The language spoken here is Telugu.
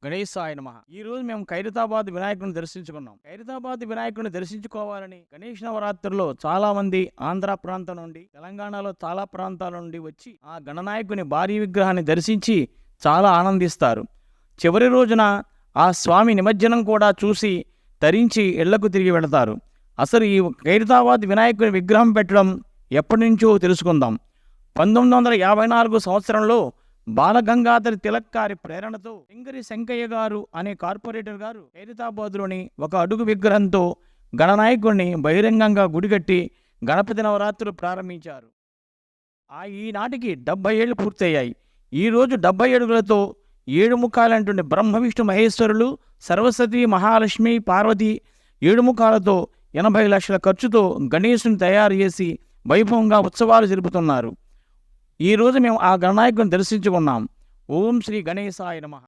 గణేశాయ నమః. ఈ రోజు మేము ఖైరతాబాద్ వినాయకుడిని దర్శించుకున్నాం. ఖైరతాబాద్ వినాయకుడిని దర్శించుకోవాలని గణేష్ నవరాత్రుల్లో చాలా మంది ఆంధ్ర ప్రాంతం నుండి, తెలంగాణలో చాలా ప్రాంతాల నుండి వచ్చి ఆ గణనాయకుని భారీ విగ్రహాన్ని దర్శించి చాలా ఆనందిస్తారు. చివరి రోజున ఆ స్వామి నిమజ్జనం కూడా చూసి తరించి ఇళ్లకు తిరిగి వెళతారు. అసలు ఈ ఖైరతాబాద్ వినాయకుని విగ్రహం పెట్టడం ఎప్పటి నుంచో తెలుసుకుందాం. 1954 సంవత్సరంలో బాలగంగాధర్ తిలక్ గారి ప్రేరణతో సింగరి శంకయ్య గారు అనే కార్పొరేటర్ గారు ఖైరతాబాద్లోని ఒక అడుగు విగ్రహంతో గణనాయకుడిని బహిరంగంగా గుడికట్టి గణపతి నవరాత్రులు ప్రారంభించారు. ఈనాటికి 70 ఏళ్ళు పూర్తయ్యాయి. ఈరోజు 70 అడుగులతో 7 ముఖాలంటుండే బ్రహ్మ విష్ణు మహేశ్వరులు, సరస్వతి, మహాలక్ష్మి, పార్వతి 7 ముఖాలతో 80 లక్షల ఖర్చుతో గణేశుని తయారు చేసి వైభవంగా ఉత్సవాలు జరుపుతున్నారు. ఈరోజు మేము ఆ గణనాయకుని దర్శించుకున్నాం. ఓం శ్రీ గణేశాయ నమః.